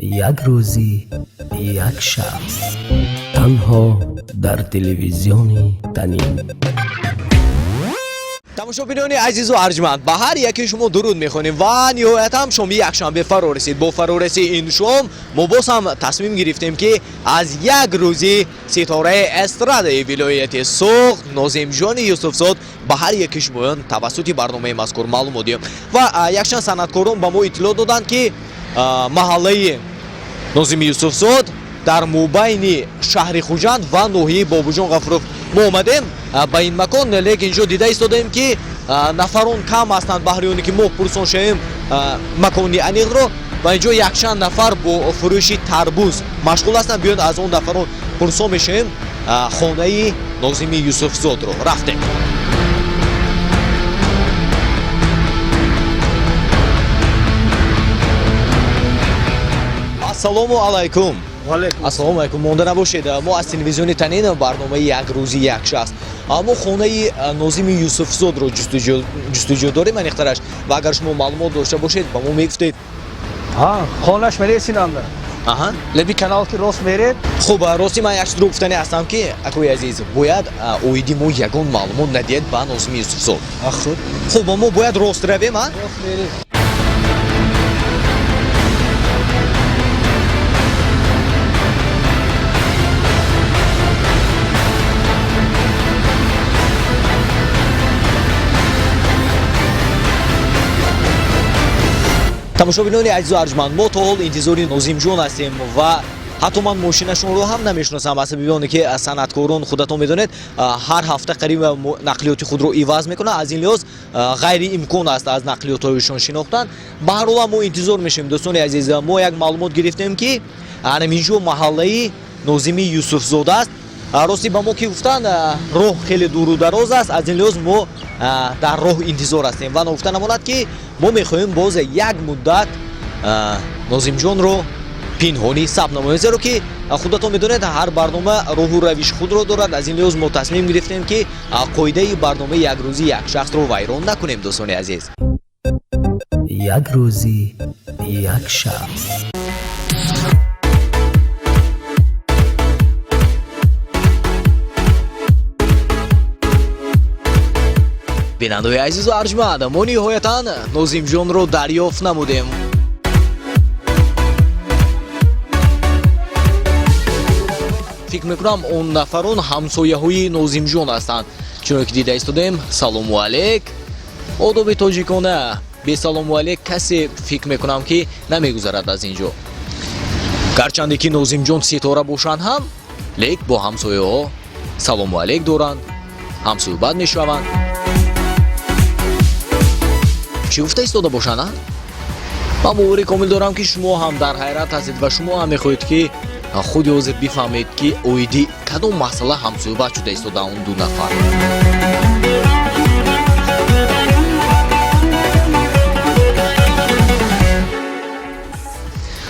یک روزی یک شخص تنها در تلویزیون تنین. тамошобинони азизу арҷманд ба ҳар яки шумо дуруд мехонем ва ниҳоят ҳам шоми якшанбе фаро расид. Бо фарорасии ин шом мо боз ҳам тасмим гирифтем ки аз як рӯзи ситораи эстрадаи вилояти Соғд Нозимҷони Юсуфзод ба ҳар яки шумоён тавассути барномаи мазкур маълумот диём. Ва якчанд санъаткорон ба мо иттилоъ доданд ки маҳаллаи Нозими Юсуфзод дар мобайни шаҳри Хуҷанд ва ноҳияи Бобуҷон Ғафуров мо омадем ба ин макон, лекин инҷо дида истодаем ки нафарон кам ҳастанд. баҳри оне ки мо пурсон шавем макони аниқро ва инҷо якчанд нафар бо фурӯши тарбуз машғул ҳастанд. биёед аз он нафарон пурсон мешавем хонаи Нозими Юсуфзодро. рафтем. ассалому алайкум. ассалому алайкум. монда набошед, мо аз телевизиони Танин барномаи як рӯзи як шахс мо хонаи Нозими Юсуфзодро ҷустуҷӯ дорем аниқтараш ва агар шумо маълумот дошта бошед ба мо мегуфтед. хонаш мересин анда. леби канал ки рост меред. хуб, рости ман як чизро гуфтанӣ ҳастам ки акои азиз бояд оиди мо ягон маълумот надиҳад ба Нозими Юсуфзод. хуб, мо бояд рост равем. Рост меред. тамошобинони азизу арҷманд, мо то ҳол интизори Нозимҷон ҳастем ва ҳатто ман мошинашонро ҳам намешиносам аз сабаби оне ки санъаткорон худатон медонед ҳар ҳафта қариб нақлиёти худро иваз мекунанд. аз ин лиҳоз ғайриимкон аст аз нақлиётҳоишон шинохтан. ба ҳар ҳол мо интизор мешавем. дӯстони азиз, мо як маълумот гирифтем ки анаминҷо маҳаллаи Нозими Юсуфзод аст. рости ба мо ки гуфтанд роҳ хеле дуру дароз аст. аз ин лиҳоз мо дар роҳ интизор ҳастем ва нагуфта намонад ки мо мехоҳем боз як муддат Нозимҷонро пинҳонӣ сабт намоем, зеро ки худатон медонед ҳар барнома роҳу равиши худро дорад. аз ин лиҳоз мо тасмим гирифтем ки қоидаи барномаи як рӯзи як шахсро вайрон накунем. дӯстони азиз, یک روزی یک شخص. бинандаҳои азизу арҷманд, мо ниҳоятан Нозимҷонро дарёфт намудем. фикр мекунам он нафарон ҳамсояҳои Нозимҷон ҳастанд. чунон ки дида истодем. салому алейк. одоби тоҷикона. бесалому алейк касе фикр мекунам ки намегузарад аз инҷо. гарчанде ки Нозимҷон ситора бошанд ҳам, лек бо ҳамсояҳо салому алейк доранд, ҳамсӯҳбат мешаванд. чӣ гуфта истода бошанд? ман бовари комил дорам ки шумо ҳам дар ҳайрат ҳастед ва шумо ҳам мехоҳед ки худи ҳозир бифаҳмед ки оиди кадом масъала ҳамсӯҳбат шуда истода он ду нафар.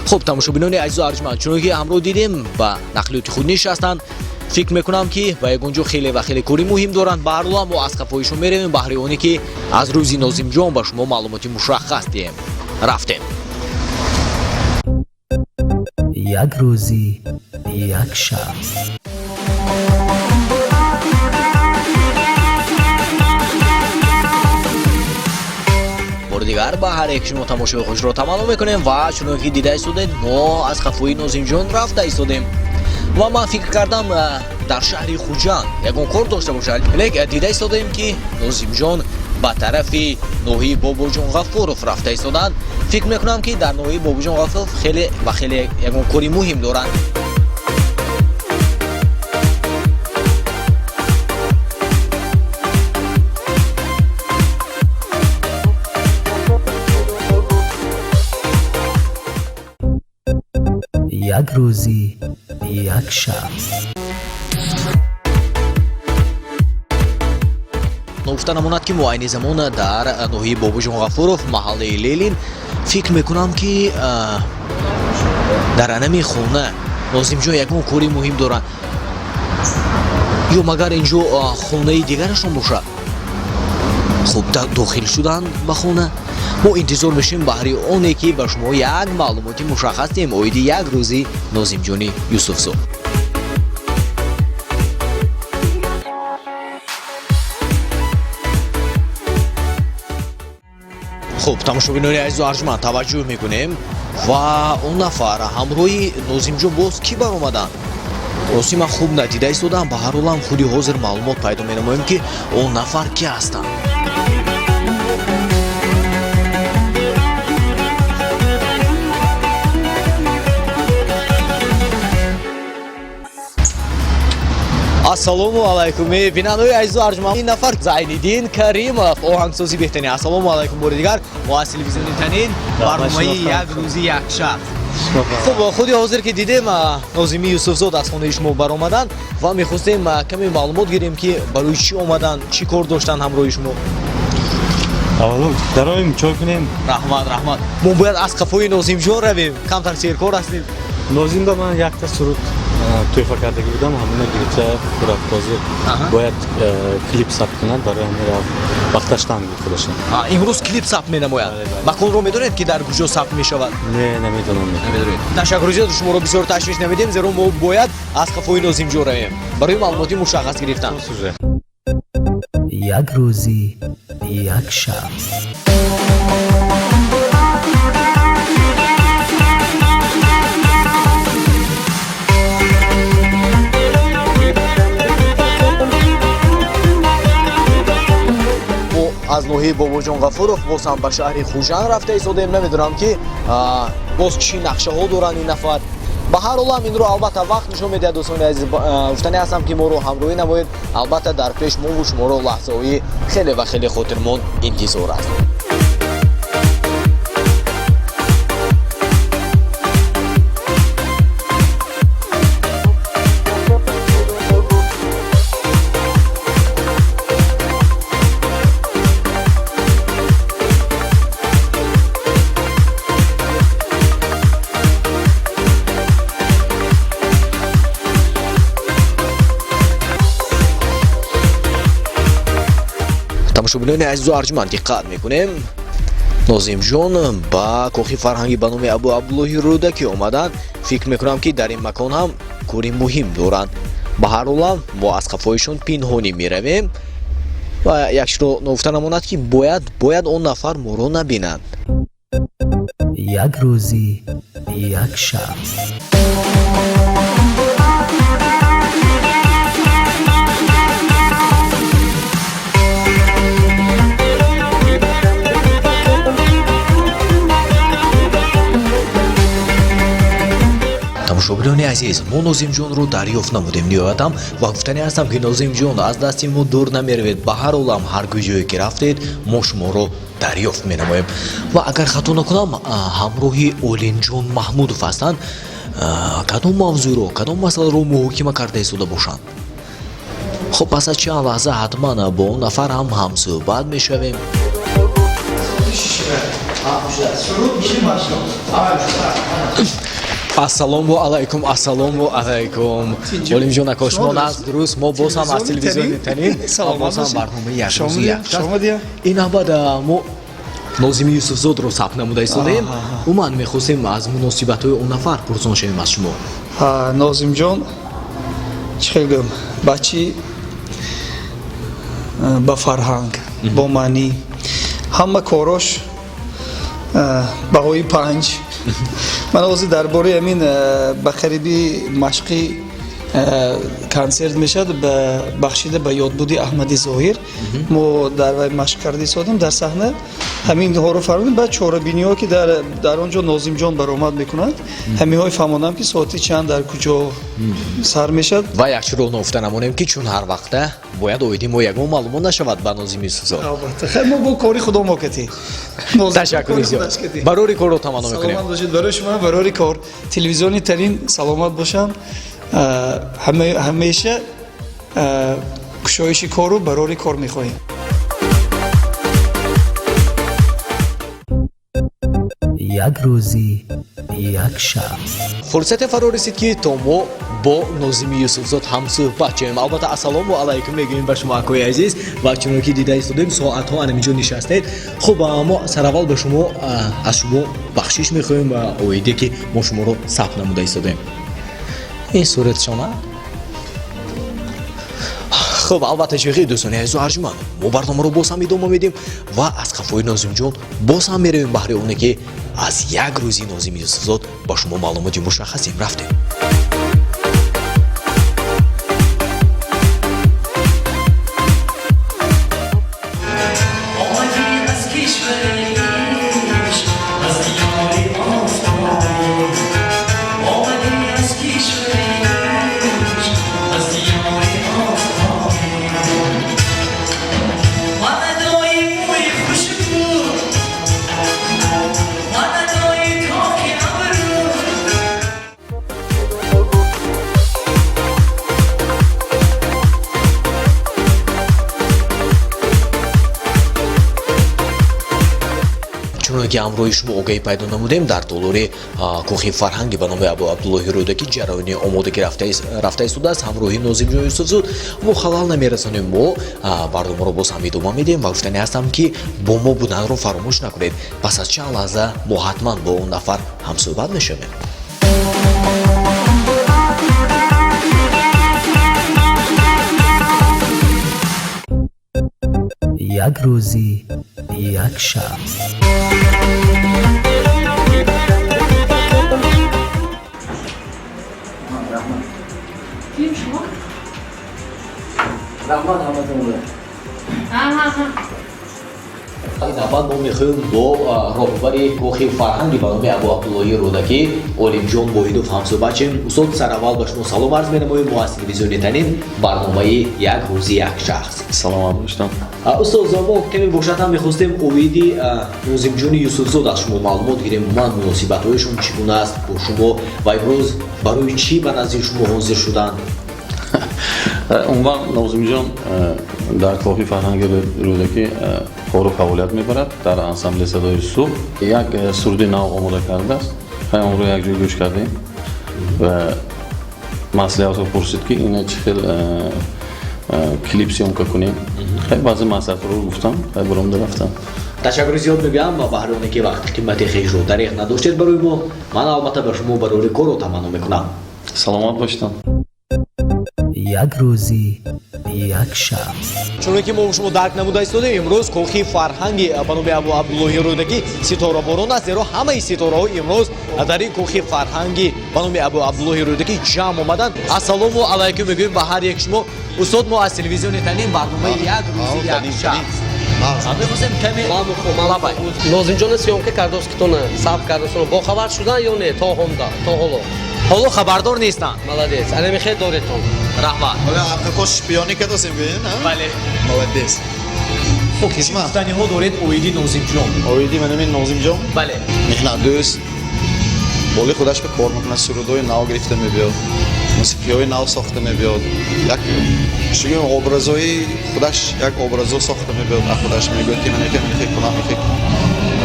хуб, тамошобинони азизу арҷманд, чунон ки ҳамроҳ дидем ба нақлиёти худ нишастанд. фикр мекунам ки ба ягонҷо хеле ва хеле кори муҳим доранд. ба ҳар ҳол мо аз қафоишон меравем баҳри оне ки аз рӯзи Нозимҷон ба шумо маълумоти мушаххас диҳем. рафтем. یک روزی یک شخص. бори дигар ба ҳар як шумо тамошои хушро тамаллум мекунем ва чунон ки дида истодед, мо аз қафои Нозимҷон рафта истодем ва ман фикр кардам дар шаҳри Хуҷанд ягон кор дошта бошад, лек дида истодем ки Нозимҷон ба тарафи ноҳияи Бобуҷон Ғафуров рафта истоданд. фикр мекунам ки дар ноҳияи Бобуҷон Ғафуров хеле ва хеле ягон кори муҳим доранд. یک روزی یک شخص. гуфта намонад ки муайни замон дар ноҳияи Бобуҷон Ғафуров маҳаллаи Лелин фикр мекунам ки дар анами хона Нозимҷон ягон кори муҳим доранд ё магар инҷо хонаи дигарашон бошад. хуб дохил шудан ба хона. мо интизор мешим баҳри оне ки ба шумо як маълумоти мушаххас диҳем оиди як рӯзи Нозимҷони Юсуфзод. хуб, тамошобинони азизу арҷманд таваҷҷӯҳ мекунем ва он нафар ҳамроҳи Нозимҷон боз кӣ баромаданд? рости ман хуб надида истодам. ба ҳар ҳол ҳам худи ҳозир маълумот пайдо менамоем ки он нафар кӣ ҳастанд. ассалому алайкум бинандаҳои азизу арҷманд. ин нафар Зайниддин Каримов, оҳангсози беҳтарин. Ассалому алайкум бори дигар. мо аз телевизиони Танин барномаи як рӯзи як шахс. хуб, худи ҳозир ки дидем Нозими Юсуфзод аз хонаи шумо баромаданд ва мехостем каме маълумот гирем ки барои чӣ омаданд, чӣ кор доштанд ҳамроҳи шумо. аввало дароим чой кунем. раҳмат. мо бояд аз қафои Нозимҷон равем. Камтар серкор ҳастем. Нозим ба ман якта суруд тӯҳфа кардагӣ будам, ҳамина гирифта рафт ҳозир бояд клип сабт кунад, барои ҳамин рафт вақташ танг буд худашон. имрӯз клип сабт менамояд. маконро медонед ки дар куҷо сабт мешавад? Не, намедонам. ташаккурҷо шуморо бисёр ташвиш намедем, зеро мо бояд аз қафои Нозимҷон равем барои маълумоти мушаххас гирифтан. یک روزی یک شخص. аз ноҳияи Бобоҷон Ғафуров боз ҳам ба шаҳри Хужан рафта истодем. намедонам ки боз чӣ нақшаҳо доранд ин нафар. ба ҳар ҳол ҳам инро албатта вақт нишон медиҳад. дӯстони азиз, гуфтани ҳастам ки моро ҳамроҳӣ намоед. албатта дар пеш мову шуморо лаҳзаҳои хеле ва хеле хотирмон интизор аст. тамошобинони азизу арҷманд диққат мекунем. Нозимҷон ба кохи фарҳангӣ ба номи Абу Абдуллоҳи Рӯдакӣ омаданд. фикр мекунам ки дар ин макон ҳам кори муҳим доранд. ба ҳар ҳол ҳам мо аз қафоишон пинҳонӣ меравем ва якчиро нофта намонад ки бояд он нафар моро набинанд. یک روزی یک شخص. тамошобинони азиз, мо Нозимҷонро дарёфт намудем. ниҳоятам ва гуфтани ҳастам ки Нозимҷон аз дасти мо дур намеравед. ба ҳар ҳол ҳам ҳар куҷое ки рафтед мо шуморо дарёфт менамоем. ва агар хато накунам ҳамроҳи Олинҷон Маҳмудов ҳастанд. кадом мавзӯъро, кадом масъаларо муҳокима карда истода бошанд? хуб, пас аз чанд лаҳза ҳатман бо он нафар ҳам ҳамсӯҳбат мешавем. ассалому алайкум. Олимҷон ака, шумо нағз дуруст? мо боз ҳам аз телевизиони Танин боз ҳам барномаи як рӯзи як шахс. ин абад мо Нозими Юсуфзодро сабт намуда истодем. умуман мехостем аз муносибатҳои он нафар пурсон шавем аз шумо. Нозимҷон чӣ хел гӯям, бачи ба фарҳанг, бо маънӣ, ҳама корош баҳои 5. ман ҳозир дар бораи ҳамин ба қариби машқи консерт мешавад бахшида ба ёдбуди Аҳмади Зоҳир. мо дар вай машқ карда истодем дар саҳна. ҳаминҳоро фармудем. баъд чорабиниҳо ки дар он ҷо Нозимҷон баромад мекунад, ҳаминҳои фаҳмонам ки соати чанд дар куҷо сар мешавад. ва якчиро нофта намонем ки чун ҳар вақта бояд оиди мо ягон маълумот нашавад ба Нозими Юсуфзод. албатта, хеле мо бо кори худо мо катӣ. ташаккури зиёд. барори корро тамоно мекунем. саломат бошед. барои шумо барори кор телевизиони Танин саломат бошам. ҳамеша кушоиши кору барори кор мехоҳем. یک روزی یک شخص. фурсате фаро расид ки то мо бо Нозими Юсуфзод ҳамсӯҳбат шавем. албатта ассалому алайкум мегӯем ба шумо акои азиз ва чунон ки дида истодем соатҳо анамиҷо нишастед. хуб мо сараввал ба шумо аз шумо бахшиш мехоҳем ва оиде ки мо шуморо сабт намуда истодем. ин суратшона хуб албатта шейхи дӯстони азизу арҷуманд, мо барномаро боз ҳам идома медиҳем ва аз қафои Нозимҷон боз ҳам меравем баҳри оне ки аз як рӯзи Нозими Юсуфзод ба шумо маълумоти мушаххасем рафтем. чуноне ки амроҳи шумо огаҳӣ пайдо намудем дар толори кӯхи фарҳанги ба номи Абу Абдуллоҳи Рӯдаки ҷараёни омода ки рафта истодааст ҳамроҳи Нозимҷон Юсуфзод. мо халал намерасонем, мо барномаро боз ҳам идома медиҳем ва гуфтани ҳастам ки бо мо буданро фаромӯш накунед. пас аз чанд лаҳза мо ҳатман бо он нафар ҳамсӯҳбат мешавем. یک روزی یک شخص. навбат мо мехоҳем бо роҳбари кӯхи фарҳанги ба номи Абу Абдуллоҳи Рӯдакӣ Олимҷон Воҳидов ҳамсӯҳбат шавем. устод, сараввал ба шумо салом арз менамоем. мо аз телевизиони танин барномаи як рӯзи як шахс. Салом алейкум. устод, мо каме бошад ҳам мехостем оиди Нозимҷони Юсуфзод аз шумо маълумот гирем. умуман муносибатҳояшон чӣ гуна аст бо шумо ва имрӯз барои чӣ ба назди шумо ҳозир шуданд? умуман Нозимҷон дар кӯхи фарҳанги Рӯдакӣ хору фаъолият мебарад. дар ансамбли садои субҳ як суруди нав омода кардааст. амро як ҷой гӯш кардем ва маслиҳатро пурсид ки ина чӣ хел клип сёмка кунем. баъзе маслиҳатҳоро гуфтам, баромда рафтам. ташаккури зиёд мегӯям баҳри оне ки вақти қимати хешро дареғ надоштед барои мо. ман албатта ба шумо барори корро таманно мекунам. саломат бошед. یک روزی یک شخص. чуноне ки мо шумо дарк намуда истодем, имрӯз кӯхи фарҳанги ба номи Абу Абдуллоҳи Рӯдакӣ ситораборон аст. зеро ҳамаи ситораҳо имрӯз дар ин кӯхи фарҳанги ба номи Абу Абдуллоҳи Рӯдакӣ ҷамъ омаданд. ассалому алайкум мегӯем ба ҳар як шумо. устод, мо аз телевизиони танин барномаи як рӯзи як шахс. мехостем каме лабай Нозимҷони сёмка кардост ки тона саб кардост бо хабар шудан ё не то ҳомда то ҳоло хабардор нестанд. молодец анами хел доретон раҳмат. Какой шпионик это семья, да? бале Молодец. хуб гуфтаниҳо доред оиди Нозимҷон? Оиди мен имин Нозимҷон. бале Меҳнатдӯст. Боли худаш ба кор мекунад, сурудҳои нав гирифта мебиёд. мусиқиҳои нав сохта мебиёд. Як шугим образҳои худаш як образо сохта мебиёд. А худаш мегӯяд ки ман яке кунам, яке.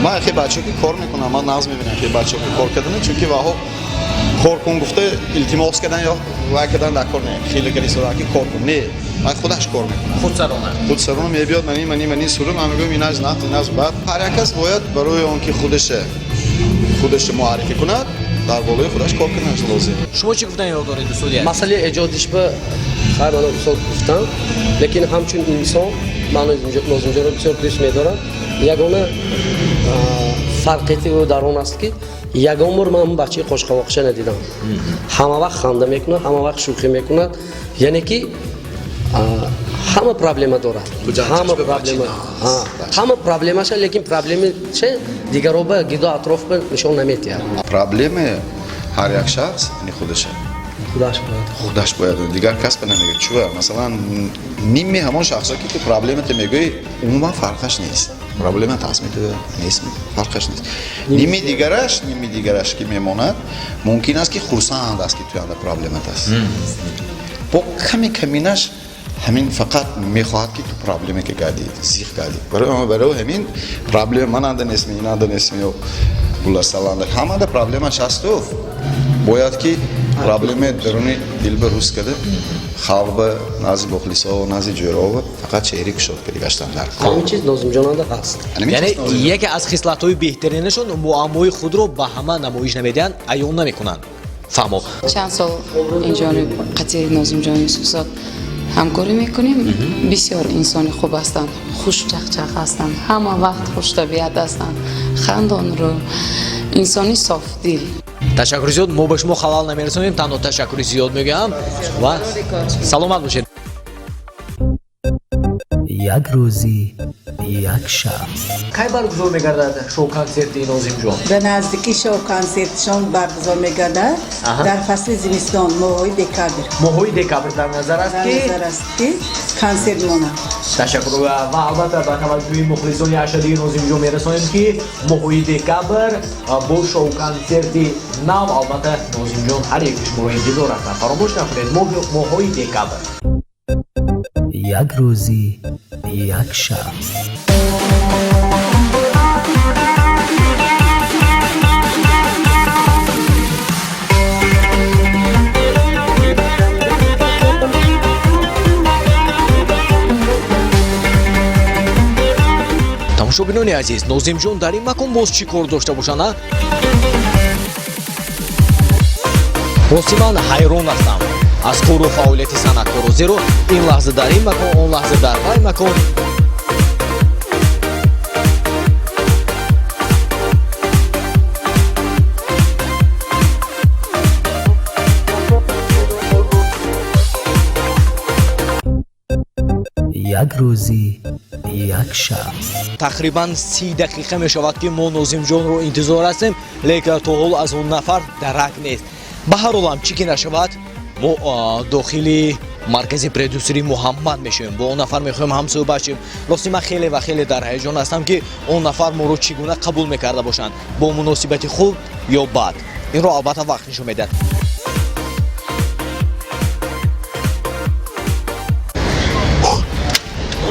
Ман яке бачаҳо ки кор мекунам, ман назм мебинам ки бачаҳо ки кор карданд, чунки ваҳо кор кун гуфта илтимос кардан ё вай кардан дар кор не. Хеле калисода ки кор кун. Не. Ман худаш кор мекунам. Худсарона мебиёд мани суру ман мегӯям ин аз нафт, ин аз бад. Ҳар як кас бояд барои он ки худаш муаррифӣ кунад, дар болои худаш кор кунаш лозим. шумо чӣ гуфтаниҳо доред дӯстоди? масъалаи эҷодиш ба хайр ман усол гуфтам, лекин ҳамчун инсон ман Нозимҷонро бисёр дӯст медорам. ягона фарқияти ӯ дар он аст ки ягон бор ман бачаи қошқавоқша надидам. ҳама вақт ханда мекунад, ҳама вақт шӯхӣ мекунад. яъне ки ҳама проблема дорад. ҳама проблемаша, лекин проблеми че дигаро ба гидо атроф ба нишон намедиҳад. Проблема ҳар як шахс ини худаше. Худаш бояд. Дигар кас ба намегӯяд. Чува, масалан, нимми ҳамон шахсо ки ту проблемате мегӯӣ, умуман фарқаш нест. Проблема тасмид нест, фарқаш нест. Нимми дигараш ки мемонад, мумкин аст ки хурсанд аст ки ту анда проблемат аст. Бо каминаш ҳамин фақат мехоҳад ки ту проблемаке гардӣ, зиқ гардӣ. Барои ҳамин проблема ман анда нестми, ин анда нестми. пуллар саланда ҳамада проблемаш ҳасту бояд ки проблемаи даруни дилба рӯз када халба назди мухлисо назди ҷӯрово фақат шеърӣ кушод кида гаштан дар ҳамин чиз нозимҷонанда ҳаст. яъне яке аз хислатҳои беҳтаринашон муаммои худро ба ҳама намоиш намедиҳанд аён намекунанд. фаҳмо чанд сол инҷони қатъи нозимҷон юсуфзод ҳамкорӣ мекунем. бисёр инсони хуб ҳастанд, хушчақчақ ҳастанд, ҳама вақт хуштабиат ҳастанд, хандонрӯ, инсони софдил. ташаккури зиёд. мо ба шумо халал намерасонем, танҳо ташаккури зиёд мегӯям ва саломат бошед. یک روزی یک شخص кай баргузор мегардад шоу-консерти нозимҷон? به نزدیکی شو کنسرتشان برگزار می‌گردد در فصل زمستان ماه‌های دکامبر. моҳои декабр дар назар аст در ки نظر است که کنسرت مانند. ташаккур ва албатта ба таваҷҷӯҳи мухлисони ашадии нозимҷон мерасонем ки моҳои декабр бо шоу-консерти нав албатта нозимҷон ҳар яки шуморо интизор ҳастанд. фаромӯш накунед моҳои декабр. یک روزی یک شخص тамошобинони азиз, нозимҷон дар ин макон боз чӣ кор дошта бошанд? рости ман ҳайрон ҳастам аз кору фаъолияти санъаткоро, зеро ин лаҳза дар ин макон, он лаҳза дар вай макон. یک روزی یک شخص тақрибан 30 дақиқа мешавад ки мо нозимҷонро интизор ҳастем, лекин то ҳол аз он нафар дарак нест. ба ҳар ҳол ҳам чӣ ки нашавад мо дохили маркази продюсери муҳаммад мешавем, бо он нафар мехоҳем ҳамсӯҳбат шавем. рости ман хеле ва хеле дар ҳаяҷон ҳастам ки он нафар моро чӣ гуна қабул мекарда бошанд, бо муносибати хуб ё бад. инро албатта вақт нишон медиҳад.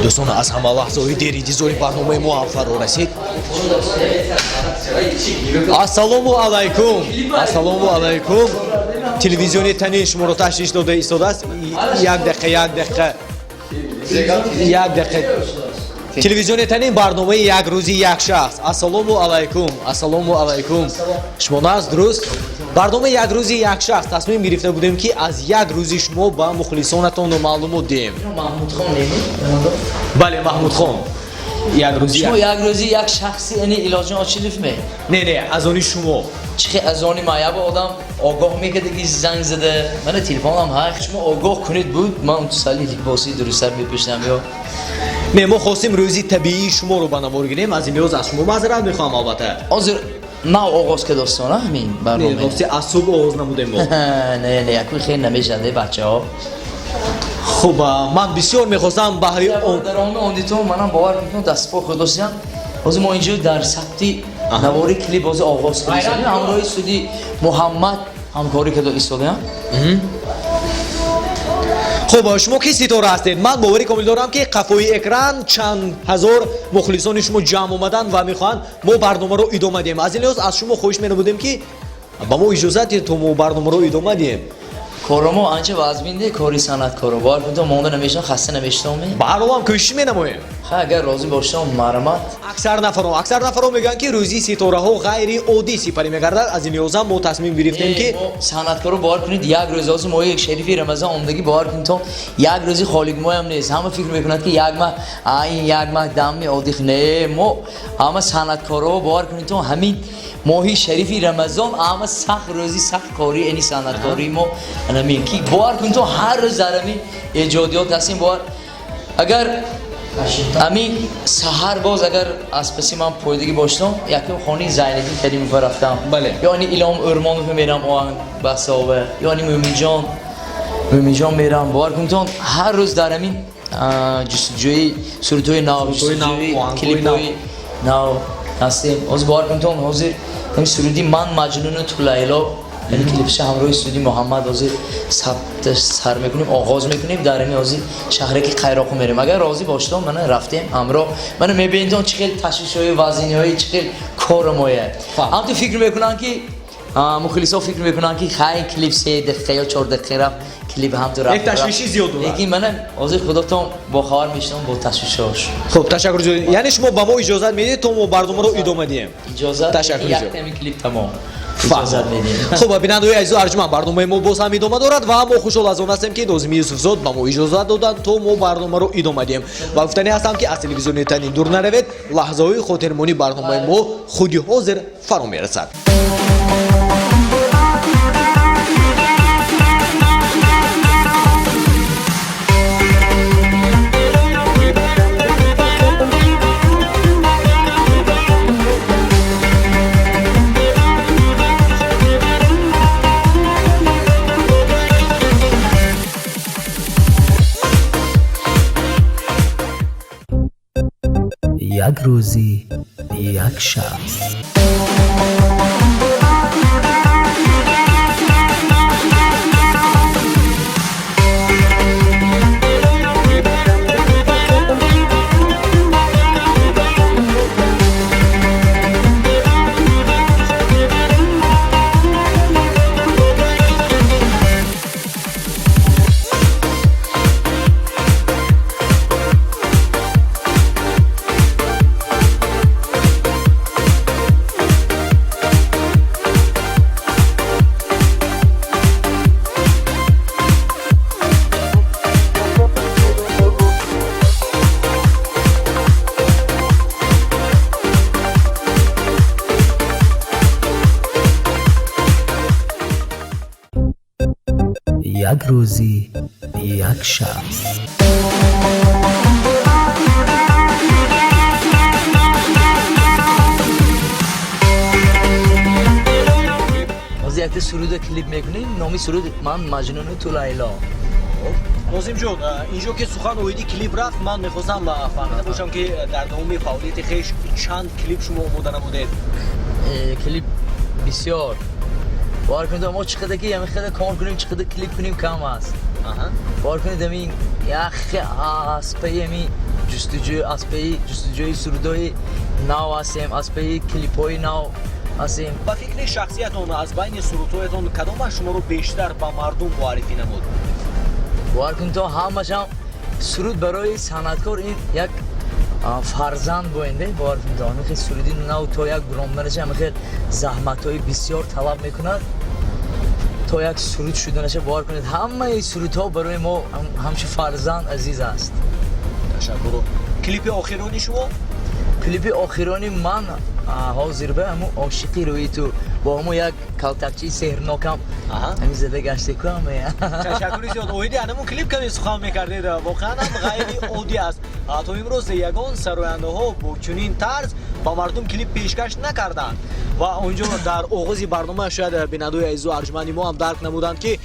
дӯстон, аз ҳама лаҳзаҳои деринтизори барномаи мо ҳам фаро расид. ассалому алайкум. Ассалому алайкум. телевизиони танин шуморо ташвиш дода истодааст. як дақиқа телевизиони танин барномаи як рӯзи як шахс. ассалому алайкум. Ассалому алайкум. шумо нааст дуруст? барномаи як рӯзи як шахс тасмим гирифта будем ки аз як рӯзи шумо ба мухлисонатон маълумот диҳем. маҳмудхон неми? бале, маҳмудхон. як рӯзи шумо як рӯзи як шахси яъне илоҷон очилиф ме? не аз они шумо. чихе аз они ма як одам огоҳ мекарда ки занг зада мана телефонам ҳайқ шумо огоҳ кунед буд ман тусалли либоси дурустар мепӯшидам ё не мо хостем рӯзи табиии шуморо ба навор гирем, аз ин лиҳоз аз шумо маъзарат мехоҳам албатта. ҳозир нав оғоз ка достона ҳамин барнома рости аз субҳ оғоз намудем мо. не якун хел намешавад бачаҳо. хуб, ман бисёр мехостам баҳри дароми ондитон манам бовар мекунам дастпои худосиям. ҳозир мо инҷо дар сабти навори клип ҳозир оғоз кардем ҳамроҳи суди муҳаммад ҳамкорӣ карда истодаям. хуб, шумо ки ситора ҳастед? ман боварӣ комил дорам ки қафои экран чанд ҳазор мухлисони шумо ҷамъ омаданд ва мехоҳанд мо барномаро идома диҳем. аз ин лиҳоз аз шумо хоҳиш менамудем ки ба мо иҷозат диҳед то мо барномаро идома диҳем. корамо анча вазбинде кори санъаткоро бовар кун то монда намешавам хаста намешавам. ба ҳар ҳол ҳам кӯшиш менамоем. ха агар розӣ бошам марамат. аксар нафарон мегӯянд ки рӯзи ситораҳо ғайри оддӣ сипарӣ мегардад. аз ин лиҳозам мо тасмим гирифтем ки санъаткоро бовар кунед як рӯз ҳозир мо як шарифи рамазон омадагӣ бовар кунед то як рӯзи холигимоям нест. ҳама фикр мекунад ки як маҳ ин як маҳ дами оддӣ не мо ҳама санъаткороҳо бовар кунед то ҳамин моҳи шарифи рамазон ама сахт рӯзи сахт кори яъни санъаткори мо анамин ки бовар кунед то ҳар рӯз дар ҳамин эҷодиёт ҳастем. бовар агар ҳамин саҳар боз агар аз паси ман пойдагӣ боштам якум хонаи зайниддин каримова рафтам ё ани илом урмонова мерам оҳанг басове ё ани мӯминҷон мерам. бовар кунед то ҳар рӯз дар ҳамин ҷустуҷӯи суратҳои нав ҷустуҷӯи клипҳои нав ҳастем. ҳозир бовар кунед то ҳозир ҳамин суруди ман маҷнуну ту лайло яъне клипша ҳамроҳи суди муҳаммад ҳозир сар мекунем оғоз мекунем дар ҳамин ҳозир шаҳре ки қайроқу мерем. агар розӣ боштам мана рафтем ҳамроҳ мана мебинед чӣ хел ташвишҳои вазниҳои чӣ хел کار مایه هم تو فکر میکنن که مخلصا فکر میکنن که خیلی کلیپ 3 دقیقه یا 4 دقیقه رفت کلیپ هم تو رفت یک تشویشی زیاد بود لیکن من از خودتون با خبر میشتم با تشویشش خب تشکر جوری یعنی شما با ما اجازه میدید تا ما برنامه رو ادامه دیم اجازه تشکر یک جوری. تیم کلیپ تمام اجازه میدیم خب بینندگان عزیز و ارجمند برنامه ما باز هم ادامه دارد و ما خوشحال از آن هستیم که ناظم یوسف زاد به ما اجازه دادن تا ما برنامه رو ادامه دیم و گفتنی هستم که از تلویزیون تنین دور نروید لحظه های خاطرمانی برنامه ما خودی حاضر فرا میرسد یک روزی یک شخص یک روزی یک شخص از یک سرود کلیپ میکنیم نامی سرود من مجنون تو لیلا ناظم جون اینجا که سخن اویدی کلیپ رفت من میخواستم فهمیده باشم که در تمام فعالیت خویش چند کلیپ شما آماده نمودید کلیپ بسیار باور کنید ما چقدر که یعنی خیلی کار کنیم چقدر کلیپ کنیم کم است باور کنید همین یخ از پی همین جستجوی سرودای نو هستیم از پی کلیپای نو هستیم با فکر شخصیتون از بین سرودهایتون کدام شما رو بیشتر با مردم معرفی نمود باور کنید تو همش هم سرود برای صنعتکار این یک فرزند بوینده باور کنید آن که سرودی نو تو یک گرامرش هم خیلی زحمت‌های بسیار طلب میکند تا یک سرود شده نشه باور کنید همه این سرودها برای ما همش فرزند عزیز است تشکر کلیپ آخرانی شما کلیپ آخرانی من حاضر به همون عاشقی روی تو با همون یک کلتکچی سحرناکم همین زده گشته کنم تشکر زیاد اویدی همون کلیپ کمی سخن میکردید واقعا هم غیری عادی است تا امروز یگان سراینده ها با چنین طرز با مردم کلیپ پیشکش نکردند و اونجا در آغاز برنامه شاید بینندگان عزیز و ارجمند ما هم درک نمودند که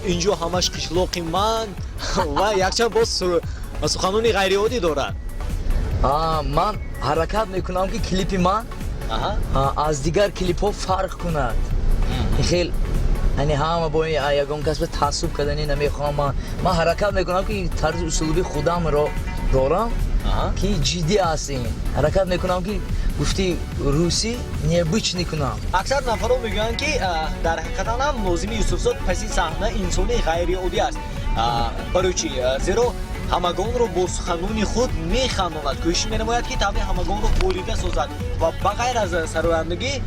اینجا همش قشلاق من و یکچند باز سخنانی غیر عادی دارد من حرکت میکنم که کلیپ من از دیگر کلیپ ها فرق کند خیلی یعنی همه با یگان کسب تعصب کردنی نمیخوام من حرکت میکنم که طرز اسلوبی خودم رو دارم که جدی هستیم حرکت میکنم که گفتی روسی نیبوچ نکنم اکثر نفرها میگن که در حقیقت هم ناظم یوسف زاد پس صحنه انسانی غیر عادی است برای چی زیرا همگان رو با سخنان خود میخواند کوشش می‌نماید که تمام همگان رو بریده سازد و بغیر از سرایندگی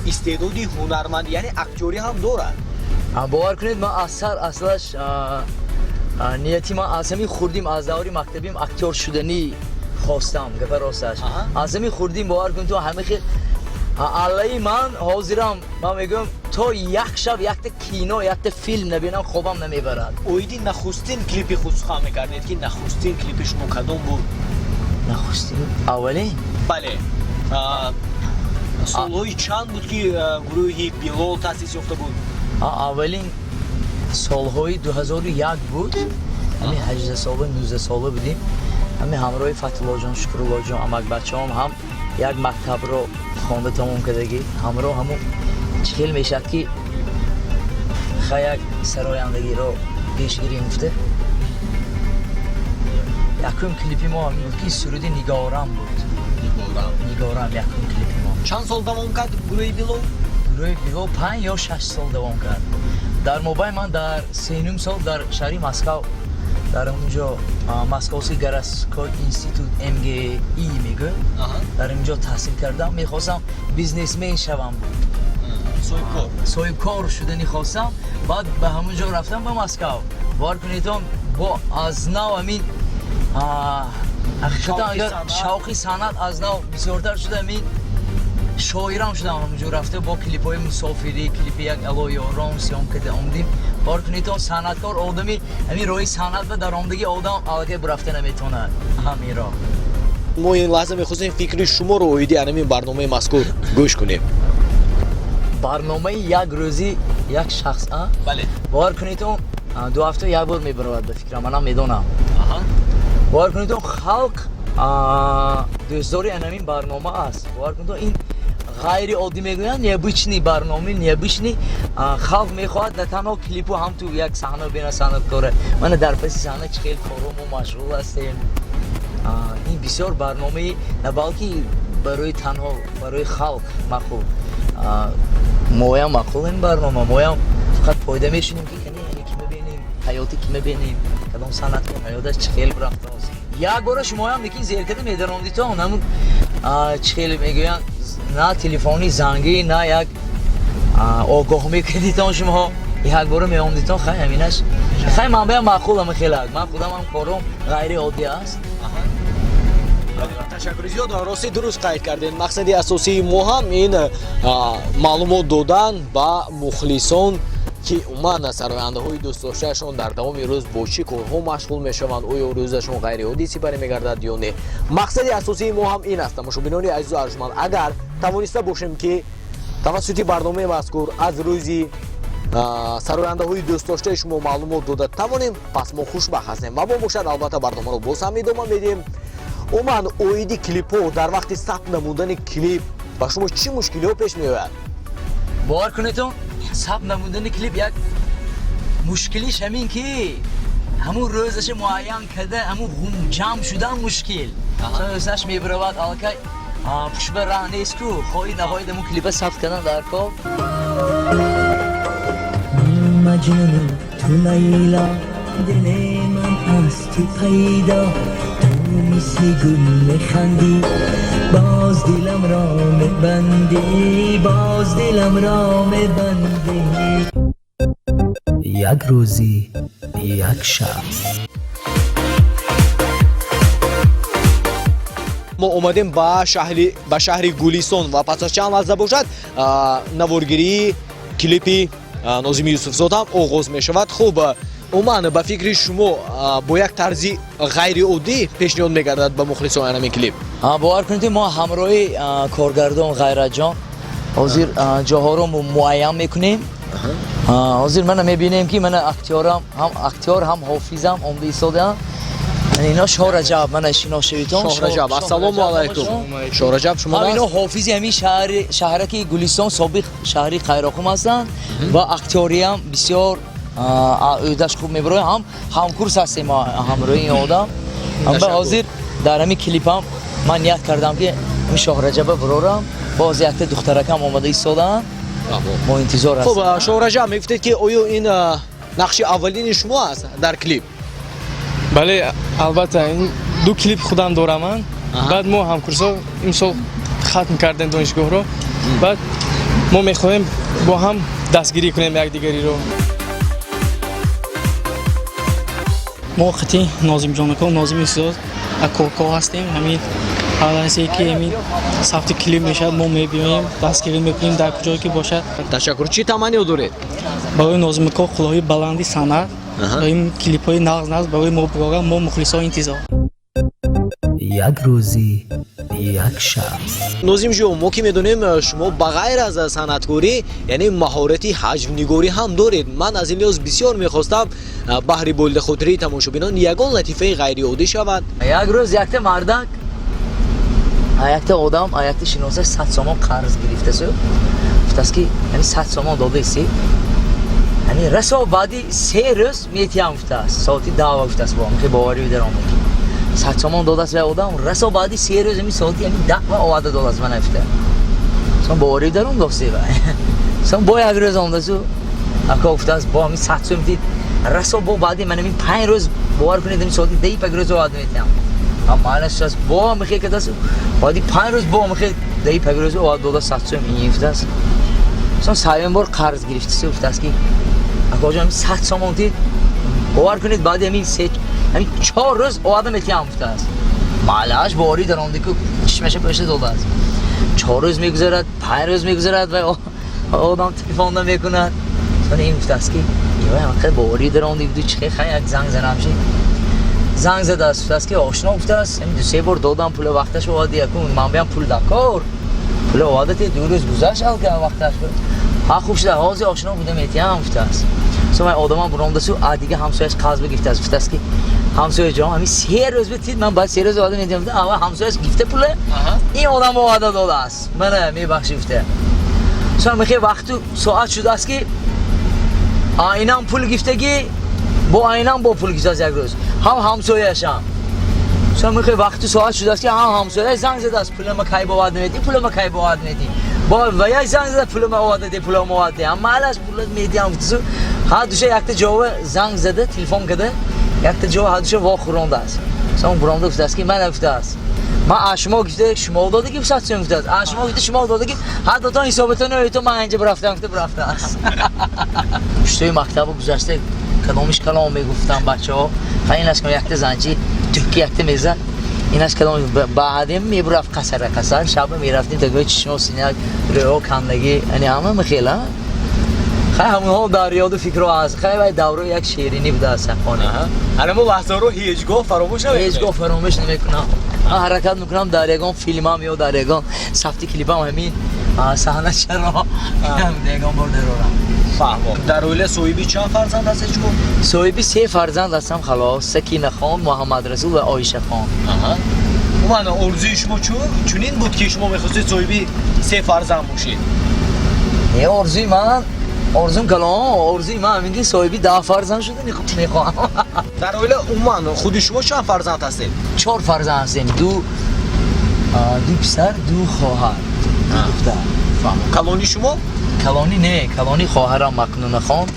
استعدادی هنرمند یعنی اکتوری هم دارد باور کنید من اصلش نیتی من از همین خوردیم از دوری مکتبیم اکتور شدنی خواستم گفت راستش از همین خوردیم باور کنید تو همه خیلی علی من حاضرم من میگم تو یک شب یک کینو یک فیلم نبینم خوابم نمیبرد اویدی نخستین کلیپ خود سخن میکردید که نخستین کلیپ شما کدام بود نخستین اولین بله سالهای چند بود که گروهی بیلال تاسیس یافته بود اولین سالهای 2001 بود همین 18 ساله 19 ساله بودیم همین همراه فتح‌الله جان شکرالله جان امک بچه‌ام هم یک مکتب رو خوانده تمام کردگی همراه همون چخیل میشد که خیلی سرایندگی رو پیشگیری مفته یکم کلیپی ما بود که سرودی نگارم بود نگارم یکم کلیپی ما چند سال دوام کرد گروه بیلو؟ گروه بیلو 5 یا 6 سال دوام کرد. در موبایل من در 3 سال در شهر مسکو در اونجا مسکوسی گراسکوی اینستیتوت MGE میگه در اونجا تحصیل کردم. میخواستم بیزنسمن شوم بود. صاحب شدنی خواستم. بعد به همونجا رفتم به مسکو. باور کنید با از نو امین حقیقتا اگر شوقی صنعت از نو بسیارتر شده امین شاعرم شدم. همونجا رفته با کلیپ‌های مسافری کلیپ یک الوی آرام سیام که آمدیم. باور کنید صنعتکار آدمی همین روی صنعت و درآمدگی آدم الگه برفته نمیتونه همین را. ما این لحظه می‌خواستیم فکر شما رو اویدی همین برنامه مذکور گوش کنیم. برنامه یک روزی یک شخص بله. باور کنید 2 هفته یک بار میبرود به فکر منم میدونم. باور کنید خلق دوستداری همین برنامه است. باور کنید این غیر عادی میگویند نیابچنی برنامه نیابچنی خلق میخواد در تنها کلیپو هم تو یک صحنه بین صنعتکاره. من در پس صحنه خیلی کارم و مشغول هستیم. این بسیار برنامه نه بلکه برای تنها برای خلق مخول مویم مخول این برنامه مویم فقط پایده میشونیم که کنی کی میبینیم حیاتی کی میبینیم کدام صنعتکار حیاتش چخیل برفته است. یک بار شما هم میگین زیر کده میدرامدی تو همون چخیل میگوین نه تلفنی زنگی نه یک آگاه میکردی تا شما یک بار میامدی تو خیلی همینش خیلی منبع مخولم خیلی من خودم هم کارم غیر عادی است. تشکر زیاد راستی درست قید کردین. مقصد اساسی ما هم این معلومات دادن با مخلصان که عموما سرآینده‌های دوست داشتهشون در دوام روز با چه کارها مشغول میشوند آیا روزشون غیر عادی سپری میگردد یا نه. مقصد اساسی ما هم این است مشاهدینان عزیز و ارجمند اگر توانسته باشیم که توسط برنامه مذکور از روزی سرآینده‌های دوست داشته شما معلومات داده توانیم پس ما خوشبخت هستیم و ما باشد البته برنامه رو باز هم ادامه میدیم. عموما اویدی کلیپ ها در وقت ثبت نمودن کلیپ با شما چی مشکلی ها پیش میاد؟ باور کنید ثبت نمودن کلیپ یک مشکلیش همین که همون روزش معین کرده همون جمع شدن مشکل روزش میبرود الکی پشت به راه نیست که خواهی نهایت همون کلیپ ثبت کردن در کار. مجنون تو لیلا دل من از تو پیدا مثل گل میخندی باز دلم را میبندی باز دلم را میبندی. یک روزی یک شخص. ما اومدیم با شهر گلیسون و پس از چند لحظه باشد نوارگیری کلیپی ناظم یوسفزاد هم آغاز میشود. خوب عموما به فکر شما با یک طرزی غیر عادی پیشنهاد میگردد به مخلصان همین کلیپ؟ باور کنید ما همراهی کارگردان غیرت جان حاضر جاها رو معین میکنیم. حاضر من میبینیم که من اکتیارم هم اکتیار هم حافظم عمده ایستادم. اینا شاه رجب من شناسیتون شاه رجب السلام علیکم. شاه رجب شما اینا حافظ همین شهرکی گلیستان سابق شهری خیراخوم هستند و اکتیاری هم بسیار ایدهش خوب میبره. هم همکورس هستیم همراهی این آدم. هم حاضر در همین کلیپ هم من نیت کردم که این شاه رجب برارم باز یک دخترکم آمده ایستادن ما انتظار هستیم. خب شاه رجب میگفتید که آیا این نقش اولین شما است در کلیپ؟ بله البته این 2 کلیپ خودم دارم من. بعد ما همکورسا امسال ختم کردیم دانشگاه رو. بعد ما میخوایم با هم دستگیری کنیم یک دیگری رو. ما خطی ناظم جانکا ناظم یوسفزاد اکورکا هستیم. همین حالانسی که همین ثبت کلیپ میشد ما میبینیم دستگیری میکنیم در کجایی که باشد. تشکر. چی تمنی دارید؟ برای ناظم کا خدای بلندی صنعت این کلیپ های نغز برای ما برای ما مخلصان انتظار. یک روزی یک شخص. ناظم جون ما که میدونیم شما بغیر از صنعتکاری یعنی مهارتی حجم نگاری هم دارید. من از این لحاظ بسیار میخواستم بهر بولد خاطره تماشابینان یگان لطیفه غیر عادی شود. یک روز یک مردک یک آدم یک شناسه 100 سامان قرض گرفته است. گفت که یعنی 100 سامان داده است. یعنی رسا بعدی 3 روز میتیام گفته است. ساعتی 10 گفته است با که باوری درام میکنه. 100 سامان داده است به آدم رسا بعدی 3 روز می ساعتی یعنی 10 آواده داده است من گفته. اصلا باوری در اون داشته باید اصلا با یک روز آمدازو اکا افته است با همین 100 سوم دید رسا با بعدی من همین 5 روز باور کنید همین ساعتی 10 پک روز آدم میتیم اما مالش است با میخواد که دست بعدی 5 روز با میخواد 10 پک روز آدم دو 100 سوم این افته است اصلا سایم بار قرض گرفته سه افته است که اکا جا همین 100 سوم دید باور کنید بعدی همین 4 روز آدم میتیم افته است مالش باوری در اون دیگه چشمش پشت داده است 4 روز میگذرد 5 روز میگذرد و آدم تلفن میکند اصلا این افته است که یه وقت باوری در اون دیگه چه خیلی یک زنگ زنم شد زنگ زده است که آشنا افته است همین 2-3 بار دادم پول وقتش وادی کن من بیام پول دکار پول وادت 2 روز گذشت که وقتش بود ها خوب شده حاضی آشنا بودم میتیم افته است اصلا من آدمم برام دستو دیگه همسایش قرض بگیرد است افته است که همسایه جام همین 3 روز بتید من بعد 3 روز آدم میتیم اول همسایش گفته پوله این آدم وعده داده است من میبخشیفته اصلا میخوای وقت ساعت شده است که آینام پول گفتگی با آینام با پول گفته است یک روز همسایه‌اش هم اصلا میخوای وقت ساعت شده است که همسایه زنگ زده است پول ما کی با وعده میدی پول ما کی با وعده میدی با ویا زنگ زده پول ما وعده دی پول ما وعده اما علاش پول میدیم تو ها دوشه یک تا جواب زنگ زده تلفن کرده یک تا جواب دوشه وا خورنده است اصلا برام گفته است که من افته است ما شما گفته شما داده که 100 سوم گفته است شما گفته شما داده که حتی تا حسابتون رو تو من اینجا برفتم گفته برفته است پشتوی مکتب گذشته کدامش کلام میگفتم بچه‌ها ایناش که یک تا زنجی ترکی یک تا میزه ایناش کلام بعدیم میبرفت قصر شب میرفتیم تا گوی چشم و سینه رو کندگی یعنی همه مخیله خیلی همون ها در یاد و فکر رو هست خیلی باید دوره یک شیرینی بوده است خانه الان ما لحظه رو هیچگاه فراموش نمیکنم هیچگاه فراموش نمیکنم من حرکت میکنم در یگان فیلمم یا در یگان سفتی کلیپم همین صحنه چرا دیگان برده رو فهمم در اوله صویبی چند فرزند هست چکو؟ صویبی 3 فرزند هستم خلاص سکینه خان محمد رسول و عایشه خان من ارزوی شما چونین بود که شما میخواستید صویبی 3 فرزند باشید یه ارزوی من آرزوم کلام آرزوی من میگی صاحبی 10 فرزند شده میخوام در اوله عموما خود شما چند فرزند هستید 4 فرزند هستیم 2 پسر 2 خواهر دختر کلانی شما کلانی نه کلانی خواهرم مکنون خان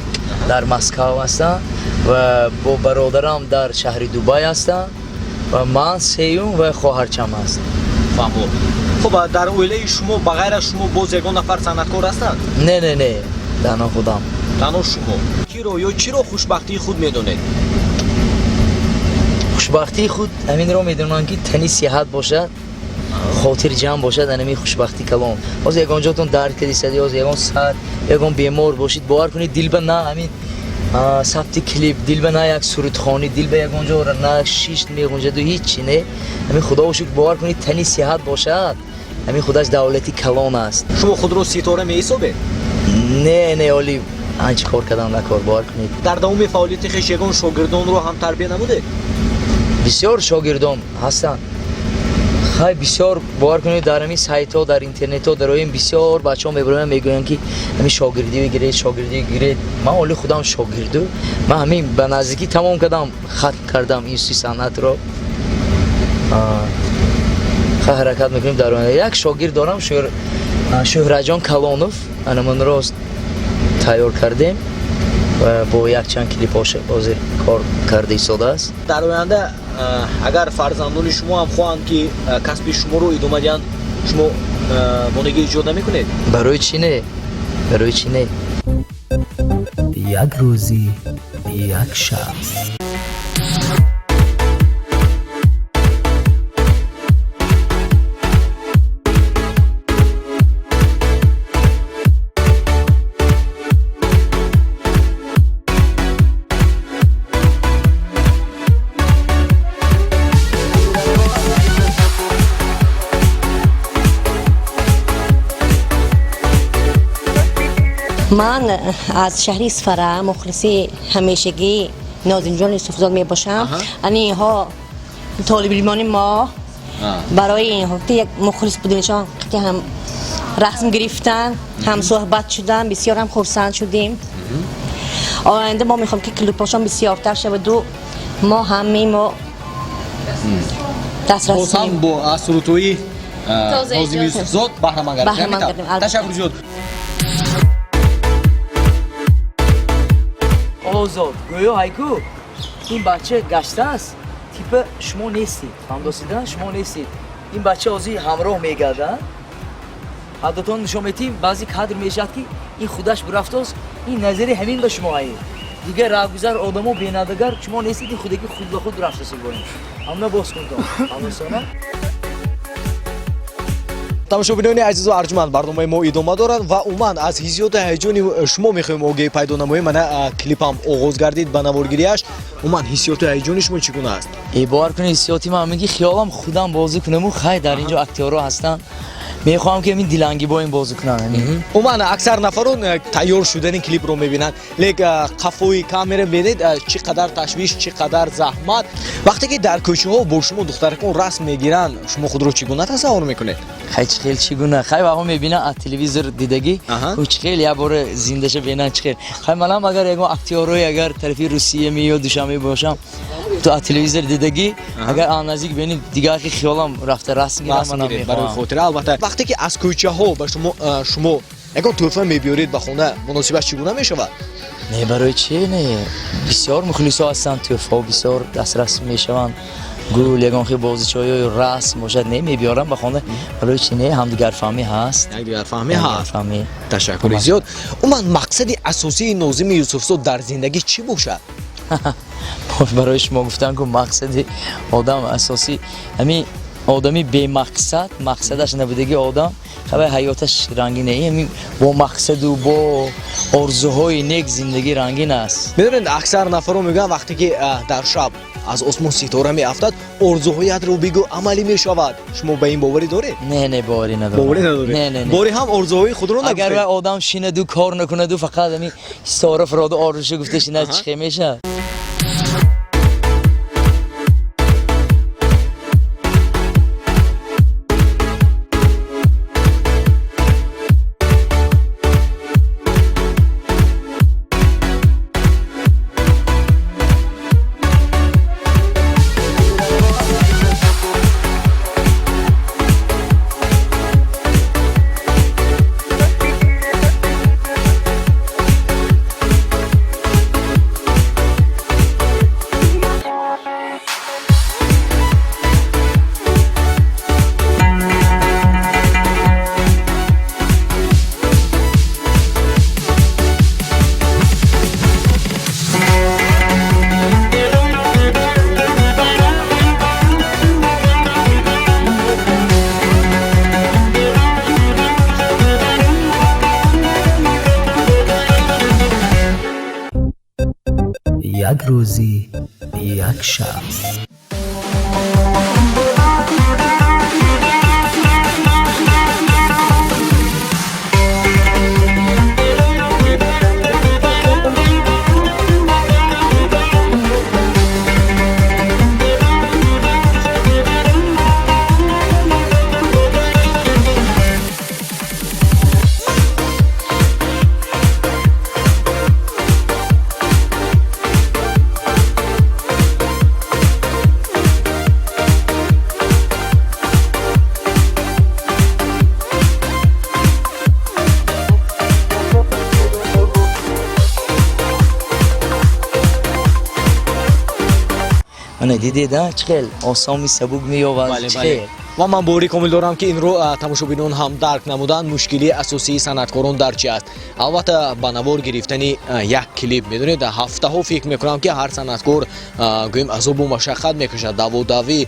در مسکو هستن و با برادرم در شهر دبی هستن و من سیوم و خواهرچم هستم فهمم خب در اوله شما بغیر از شما باز یگان نفر صنعتکار هستند نه تنها خودم تنها شما کی رو یا چی رو خوشبختی خود میدونید خوشبختی خود همین رو میدونم که تنی صحت باشد خاطر جمع باشد انمی خوشبختی کلام باز یگان جاتون درد کردی سدی باز یگان سر یگان بیمار باشید باور کنید دل به نه همین ثبت کلیپ دل به نه یک سرودخوانی دل به یگان جا نه شیش میگونجه دو هیچ چی نه همین خدا و شکر باور کنید تنی صحت باشد همین خودش دولتی کلام است شما خود رو ستاره میحسابید نه اولی انچ کار کردم نکار باور کنید در دوام فعالیت خویش یگان شاگردان رو هم تربیت نموده بسیار شاگردان هستند خیلی بسیار باور کنید در همین سایت ها در اینترنت ها در این بسیار بچه‌ها میبرن میگوین که همین شاگردی بگیرید من اولی خودم شاگردم من همین به نزدیکی تمام کردم ختم کردم این صنعت رو خیلی حرکت میکنیم در اون یک شاگرد دارم شهرجان کلانوف انا من رو تیار کردیم و با یک چند کلیپ حاضر کار کرده ایستاده است در آینده اگر فرزندان شما هم خواهند که کسب شما رو ادامه دهند شما مانگی ایجاد نمیکنید برای چی نه یک روزی یک شخص من از شهر اصفهان مخلصی همیشگی ناظم جان یوسفزاد می باشم. یعنی ها طالب علمان ما برای این وقتی یک مخلص بودنشان که هم رسم گرفتن هم صحبت شدن بسیار هم خرسند شدیم. آینده ما میخوام که کلیپاشون بسیارتر شود و ما همه ما دسترسی هم با اسروتوی Nozim Yusufzod bahramand gardid. Tashakkur ziyod. озод гӯё ҳайку ин бача гаштааст типа шумо нестед фаҳмдосида шумо нестед ин бача ҳозир ҳамроҳ мегардад ҳаддатон нишон метиҳем баъзе кадр мешавад ки ин худаш бирафтоз ин назари ҳамин ба шумо ҳаст дигар раҳгузар одамо бенадагар шумо нестед ин худаки худ ба худ рафтоси борем ҳамна боз кунтон ҳамдосона тамошобинони азизу арҷманд барномаи мо идома дорад ва умуман аз ҳиссиёти ҳаяҷони шумо мехоҳем огоҳӣ пайдо намоем. Мана клипам оғоз гардид ба наворгириаш. Умуман ҳиссиёти ҳаяҷони шумо чӣ гуна аст? бовар кунед ҳиссиёти ман меги хиёлам худам бозӣ кунаму хай дар инҷо актёрҳо ҳастанд мехоҳам ки ҳамин дилангибоим бозӣ кунам. умуман аксар нафарон тайёр шудани клипро мебинанд, лек қафои камера бинед чӣ қадар ташвиш, чӣ қадар заҳмат. Вақте ки дар кӯчаҳо бо шумо духтаракон расм мегиранд, шумо худро чӣ гуна тасаввур мекунед? хай чӣ хел чӣ гуна хай вақто мебинам аз телевизор дидагӣ чӣ хел як бора зиндаша бинам чӣ хел хай манам агар ягон актёрҳои агар тарафи Русия меёд Душанбе бошам то аз телевизор дидагӣ агар наздик бинем дигар ки хиёлам рафта расм гирам манам барои хотира. Албатта вақте ки аз кӯчаҳо ба шумо ягон тӯҳфа мебиёред ба хона, муносибаш чӣ гуна мешавад? не барои чӣ не бисёр мухлисо ҳастанд тӯҳфаҳо бисёр дастрас мешаванд гул ягон хел бозичаҳои расм бошад не мебиёрам ба хона барои чӣ не ҳамдигарфаҳмӣ ҳаст. Ягдигарфаҳмӣ ҳаст. Ташаккури зиёд. Умуман мақсади асосии Нозими Юсуфзод дар зиндагӣ чӣ бошад? барои шумо гуфтам ки мақсади одам асосӣ ҳамин одами бемақсад мақсадаш набудагӣ одам хабар ҳаёташ рангин ҳамин бо мақсаду бо орзуҳои нек зиндагӣ рангин аст. медонед аксар нафарон мегӯянд вақте ки дар шаб аз осмон ситора меафтад орзуҳоятро бигӯ амалӣ мешавад. шумо ба ин боварӣ доред? не боварӣ надорам. боварӣ надоред? не бори ҳам орзуҳои худро нагуфтед? агар одам шинаду кор накунаду фақат ҳамин ситора фуроду орзуша гуфта шинад чӣ хел мешавад? یک روزی یک شخص. дидеда чӣ хел осоми сабук меёвад чӣ хел ва ман бори комил дорам ки инро тамошобинон ҳам дарк намуданд мушкилии асосии санъаткорон дар чӣ аст. албатта ба навор гирифтани як клип медонед ҳафтаҳо фикр мекунам ки ҳар санъаткор гӯем азобу машаққат мекашад даводавӣ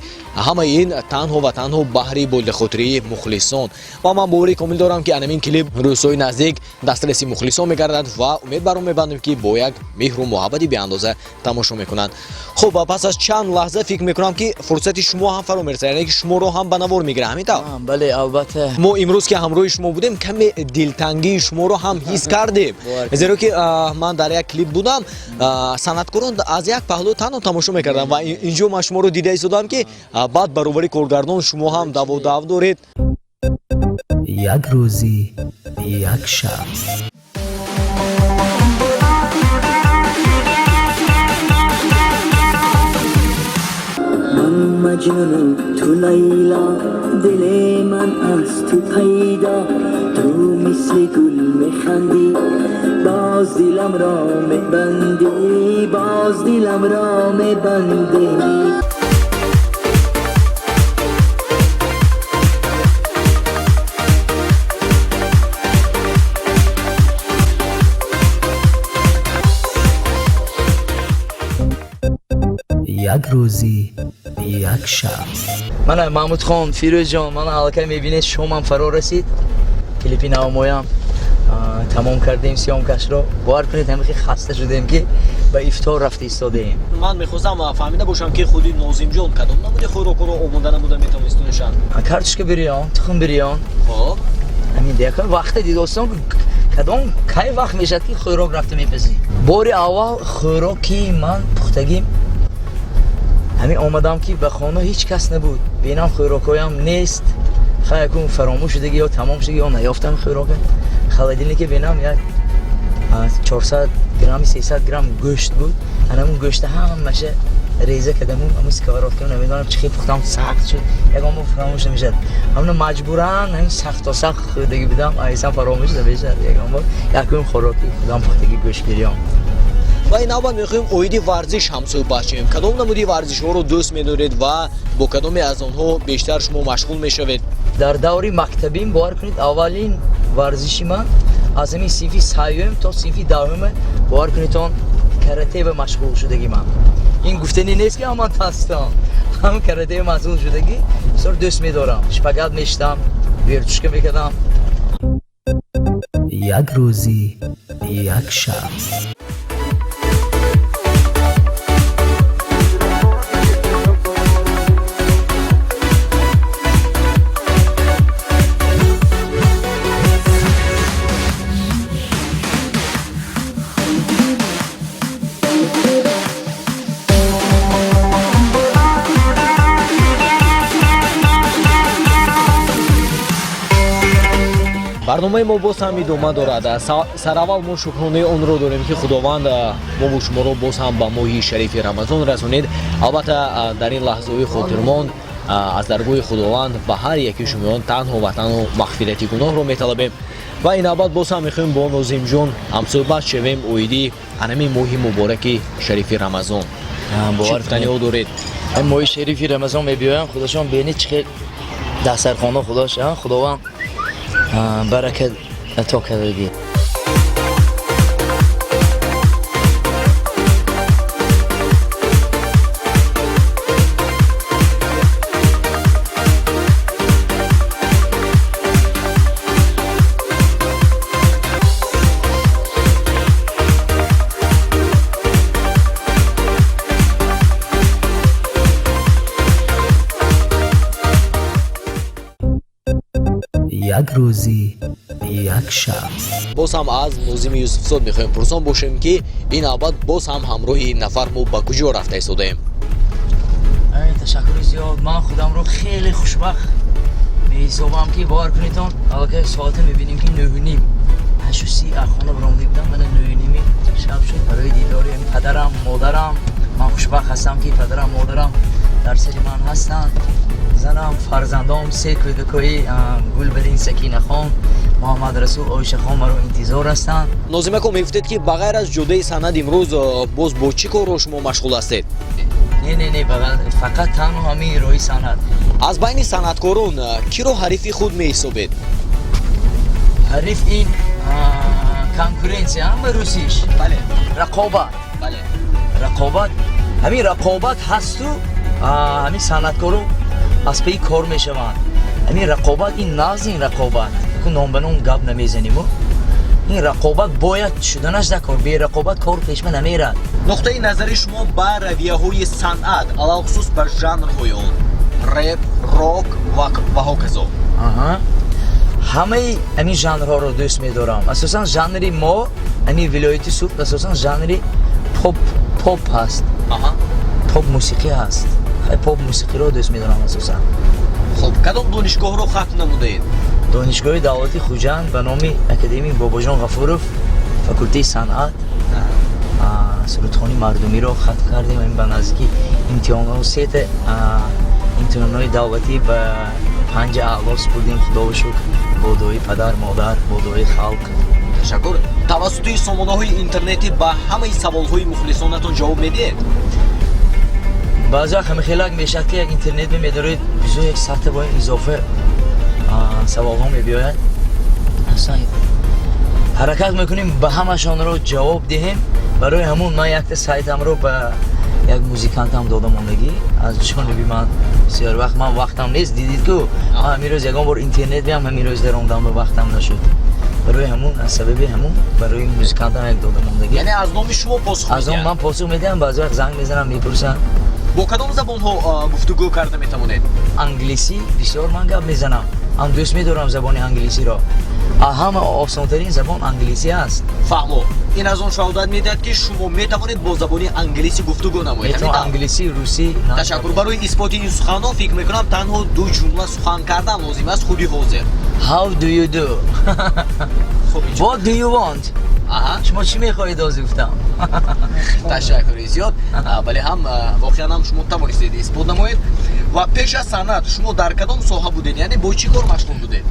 ҳамаи ин танҳо ва танҳо баҳри болдихотирии мухлисон ва ман бори комил дорам ки анамин клип рӯзҳои наздик дастраси мухлисон мегардад ва умед барон мебандем ки бо як меҳру муҳаббати беандоза тамошо мекунанд. хуб пас аз чанд лаҳза фикр мекунам ки фурсати шумо ҳам фаро мерасад, яъне ки шуморо ҳам ба навор мегирам. ҳамин бале албатта мо имрӯз ки ҳамроҳи шумо будем каме дилтангии шуморо ҳам ҳис кардем, зеро ки ман дар як клип будам санъаткорон аз як паҳлӯ танҳо тамошо мекардам ва инҷо ман шуморо дида истодам ки баъд баробари коргардон шумо ҳам даводав доред. یک روزی یک شخص. من مجنون تو لیلا دل من از تو پیدا تو مثل گل میخندی باز دلم را میبندی باز دلم را میبندی یک روزی یک شب. من محمود خان فیروز جان من حلقه میبینید شما فرا رسید کلیپی نامویم تمام کردیم سیام کش رو باور کنید همه خسته شدیم که به افطار رفته ایستادیم. من میخواستم فهمیده باشم که خودی ناظم جان کدام نموده خوراک رو آماده نموده میتونستونشان کارتشکا بریان تخم بریان خب همین دیگه وقت دیدوستان کدام کی وقت میشد که خوراک رفته میپزی باری اول خوراکی من پختگیم همین آمدم که به خانه هیچ کس نبود بینم خوراکایم نیست خیلی کن فراموش شدگی یا تمام شدگی یا نیافتم خوراک خالدینی که بینم یک 400 گرم 300 گرم گوشت بود همون گوشت همشه ریزه کردمون همون سکارات کنم نمیدونم چی پختم سخت شد یک آمو فراموش نمیشد همون مجبورن همین سخت تا سخت خوردگی بدم ایسان فراموش نمیشد یک آمو یکم خوراکی خودم پختگی گوشت بیام و این اول میخوایم اویدی ورزش هم صحبت کنیم کدام نمودی ورزش ها رو دوست می‌دارید و با کدام از آنها بیشتر شما مشغول میشوید در دوری مکتبیم باور کنید اولین ورزشی من از همین صنف سیوم تا صنف دوم باور کنید اون کاراته به مشغول شدگی من این گفتنی نیست که من هستم همون کاراته مشغول شدگی بسیار دوست می‌دارم شپگرد میشتم ورزش می‌کردم یک روزی یک شب. برنامه ما باز هم ادامه دارد. سراول ما شکرانه آن را داریم که خداوند ما و شما را باز هم به ماه شریف رمضان رسانید. البته در این لحظه های خاطرمان از درگاه خداوند به هر یکی شما تنها و تنها مغفرت گناه را میطلبیم و این ابد باز هم میخوایم با ناظم جان هم صحبت شویم اویدی همین ماه مبارک شریف رمضان. چی گفتنی ها دارید؟ این ماه شریف رمضان میبیایم خداشان بینید چه دسترخوانه خداوند برکت عطا کردی. یک روزی یک شب. باز هم از ناظم یوسف زاد میخوایم پرسان باشیم که این ابد باز هم همراه این نفر ما به کجا رفته ایستادیم. تشکر زیاد. من خودم رو خیلی خوشبخت میحسابم که باور کنید حالا که ساعت میبینیم که 9:30 8:30 خانه برامده بودم من 9:30 شب شد برای دیدار پدرم مادرم. من خوشبخت هستم که پدرم مادرم در سر من هستن زنم فرزندام سه کودکای گلبرین سکینه خان محمد رسول عایشه خان مرا انتظار هستند. ناظم که میگفتید که بغیر از جدای سند امروز باز با چی کار شما مشغول هستید؟ نه فقط تنها همین روی سند. از بین صنعتکاران کی رو حریف خود میحسابید؟ حریف این کنکورنسی هم به روسیش. بله. رقابت. بله. رقابت همین رقابت هست و همین صنعتکاران از پی کار میشوند. همین رقابت این ناز این رقابت که نام به نام گپ نمیزنیم این رقابت باید شدنش در کار بی رقابت کار پیش نمیرد. نقطه نظر شما بر رویه های صنعت علاوه خصوص بر ژانر های اون رپ راک و هاکذا همه همین ژانرها رو دوست می‌دارم. اساساً ژانری ما همین ولایت سوپ اساساً ژانری پاپ هست. پاپ موسیقی هست. پاپ موسیقی رو دوست می‌دارم اساساً. خب کدام دانشگاه رو ختم نمودید؟ دانشگاه دولتی خوجند به نام اکادمی باباجان غفورов فاکولته صنعت سرودخوانی مردمی رو ختم کردیم. این به نزدیکی امتحانات سیت اینترنای دعوتی به 5 اعضا سپردیم. خدا و شکر با دعای پدر مادر با دعای خلق. ташаккур. тавассути сомонаҳои интернетӣ ба ҳамаи саволҳои мухлисонатон ҷавоб медиҳед? баъзе вақт ҳамехелак мешавад ки як интернет медоред бизо як сафта бо изофа саволҳо мебиёяд. аслан ҳаракат мекунем ба ҳамашонро ҷавоб диҳем. барои ҳамун ман якта сайтамро ба як музикантам додам омагӣ аз ҷониби ман. бисёр вақт ман вақтам нест, дидид ку ҳамин рӯз ягон бор интернет биям, ҳамин рӯз даромдам ва вақтам нашуд. барои ҳамун аз сабаби ҳамун барои музикантам як додам омагӣ. яъне аз номи шумо посух аз он ман посух медиҳам. баъзе вақт занг мезанам мепурсам. бо кадом забонҳо гуфтугӯ карда метавонед? англисӣ бисёр ман гап мезанам. ҳам дӯст медорам забони англисиро. ҳама осонтарин забон англисӣ аст. фаҳмо. ин аз он шаҳодат медиҳад ки шумо метавонед бо забони англисӣ гуфтугӯ намоед. метавонам англисӣ, русӣ. ташаккур. барои исботи ин суханҳо фикр мекунам танҳо 2 ҷумла сухан кардан лозим аст. худи ҳозир. How do you do? What do you want? шумо чӣ мехоҳед ҳозир гуфтам? ташаккури зиёд. вале ҳам воқеан ҳам шумо тавонистед исбот намоед. ва пеш аз санъат шумо дар кадом соҳа будед? яъне бо чӣ кор машғул будед?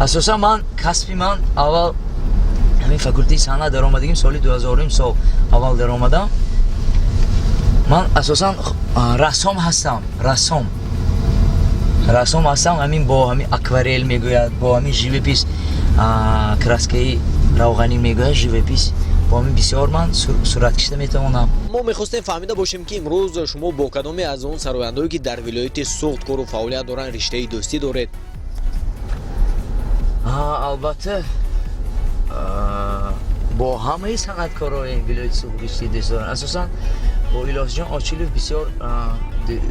асосан ман касби ман аввал ҳамин факултаи санъат даромадагим соли 2000 сол аввал даромадам. ман асосан рассом ҳастам. рассом ҳастам. ҳамин бо ҳамин акварел мегӯяд, бо ҳамин живопис, краскаи равғанӣ мегӯяд, живопис. бо ҳамин бисёр ман сураткашида метавонам. мо мехостем фаҳмида бошем ки имрӯз шумо бо кадоме аз он сарояндҳое ки дар вилояти суғд кору фаъолият доранд риштаи дӯстӣ доред? албатта бо ҳамаи санъаткорои вилояти суғд риштаи дӯстӣ дорам. асосан бо Илёсҷон Очилов бисёр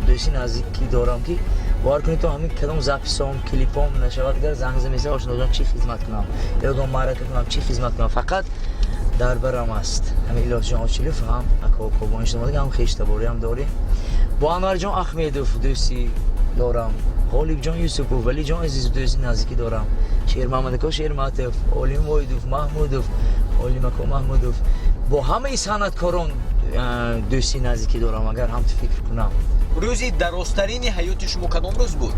дӯсти наздикӣ дорам ки бовар кунед то ҳамин кадом записом клипом нашавад гар занг мезанам ошноҷон чӣ хизмат кунам ягон маърака кунам чӣ хизмат кунам. фақат дар барам аст ҳамин Илёсҷон Очилов ҳам акобонишномадаг ҳам хештабориам дорем. бо Анварҷон Ахмедов дӯсти дорам. ғолибҷон Юсупов, Валиҷон Азизов дӯсти наздикӣ дорам. Шермамадако Шерматов, Олим Воидов Маҳмудов, Олимако Маҳмудов. бо ҳамаи санъаткорон дӯсти наздикӣ дорам. агар ҳам фикр кунам. рӯзи дарозтарини ҳаёти шумо кадом рӯз буд?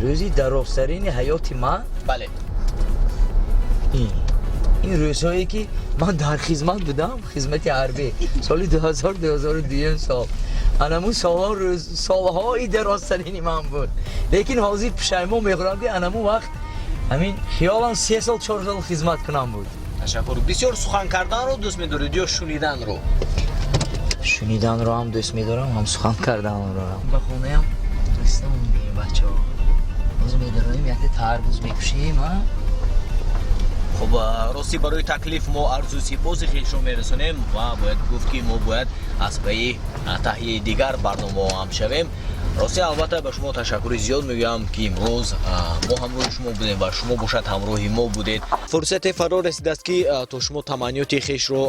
рӯзи дарозтарини ҳаёти ман? бале. ин рӯзҳое ки ман дар хизмат будам, хизмати ҳарбӣ соли 2000-2002 сол. анамун солҳои дарозтарини ман буд. лекин ҳозир пушаймон мехӯрам ки анамун вақт ҳамин хиёлам 3 сол 4 сол хизмат кунам буд. ташаккур. бисёр сухан карданро дӯст медоред ё шуниданро? шуниданро ҳам дӯст медорам, ҳам сухан карданро. ба хонаям ристам мегирем бачаҳо. ҳозир медароим якта тарбуз мекушем. хуб рости барои таклиф мо арзу сипоси хешро мерасонем ва бояд гуфт ки мо бояд аз паи таҳияи дигар барномаҳо ҳам шавем. рости албатта ба шумо ташаккури зиёд мегӯям ки имрӯз мо ҳамроҳи шумо будем ва шумо бошад ҳамроҳи мо будед. фурсате фаро расидааст ки то шумо таманниёти хешро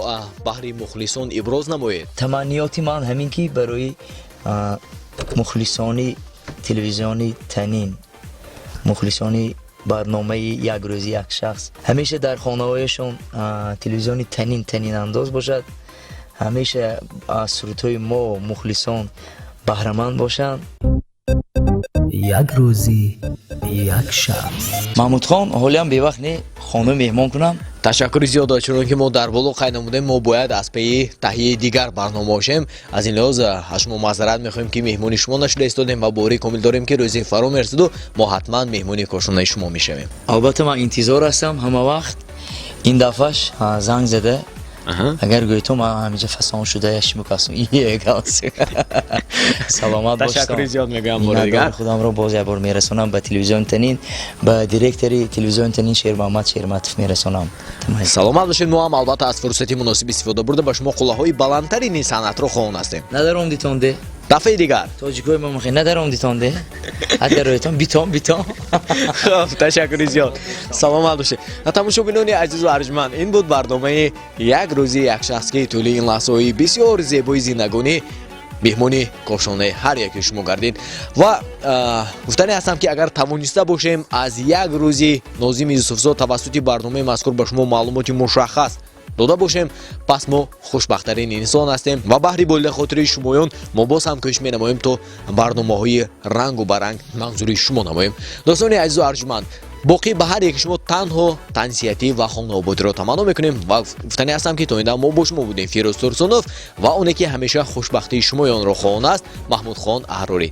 баҳри мухлисон иброз намоед. таманниёти ман ҳамин ки барои мухлисони телевизиони Танин, мухлисони барномаи Якрӯзи Якшахс ҳамеша дар хонаҳояшон телевизиони Танин андоз бошад. ҳамеша аз сурудҳои мо мухлисон баҳраманд бошанд. як рӯзи як шахс. маҳмудхон ҳолиам бевақт не хона меҳмон кунам. ташаккури зиёд чунонки мо дар боло қайд намудем мо бояд аз паи таҳияи дигар барнома бошем. аз ин лиҳоз аз шумо маъзарат мехоҳем ки меҳмони шумо нашуда истодем ва боварӣ комил дорем ки рӯзи фаро мерасиду мо ҳатман меҳмони кошонаи шумо мешавем. албатта ман интизор ҳастам ҳама вақт. ин дафъаш занг зада агар гӯйто ман ҳаминҷа фасон шуда яшмукасум саломат бош. ташаккури зиёд мегӯям бори дигар. худамро боз як бор мерасонам ба телевизиони Танин, ба директори телевизиони Танин Шермаҳмад Шерматов мерасонам. саломат бошед. мо ҳам албатта аз фурсати муносиб истифода бурда ба шумо қуллаҳои баландтарини санъатро хоҳон ҳастем. надаромдитонде дафъаи дигар тоҷикои мо мехоҳем надаромдитонде агаройтон битон хуб ташаккури зиёд. саломат бошед. тамошобинони азизу арҷманд, ин буд барномаи як рӯзи як шахс ки тӯли ин лаҳзаҳои бисёр зебои зиндагонӣ меҳмони кошонаи ҳар яки шумо гардид ва гуфтане ҳастам ки агар тавониста бошем аз як рӯзи Нозим Юсуфзод тавассути барномаи мазкур ба шумо маълумоти мушаххас дода бошем, пас мо хушбахтарин инсон ҳастем ва баҳри болида хотири шумоён мо боз ҳам кӯшиш менамоем то барномаҳои рангу баранг манзури шумо намоем. дӯстони азизу арҷуманд, боқӣ ба ҳар яки шумо танҳо тансиятӣ ва хонаободиро таманно мекунем ва гуфтанӣ ҳастам ки то инда мо бо шумо будем Фирӯз Турсунов ва оне ки ҳамеша хушбахтии шумоёнро хоҳон аст Маҳмудхон Аҳрорӣ.